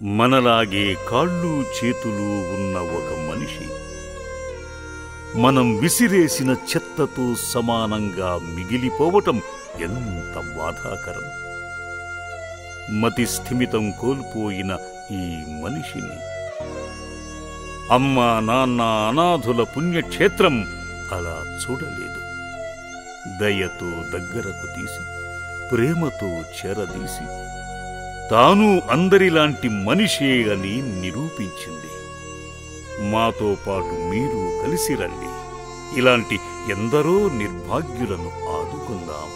మనలాగే కాళ్ళు చేతులు ఉన్న ఒక మనిషి మనం విసిరేసిన చెత్తతో సమానంగా మిగిలిపోవటం ఎంత బాధాకరం. మతి స్థిమితం కోల్పోయిన ఈ మనిషిని అమ్మా నాన్న అనాథుల పుణ్యక్షేత్రం అలా చూడలేదు. దయతో దగ్గరకు తీసి ప్రేమతో చేరదీసి తాను అందరిలాంటి మనిషే అని నిరూపించింది. మాతో పాటు మీరు కలిసి రండి, ఇలాంటి ఎందరో నిర్భాగ్యులను ఆదుకుందాం.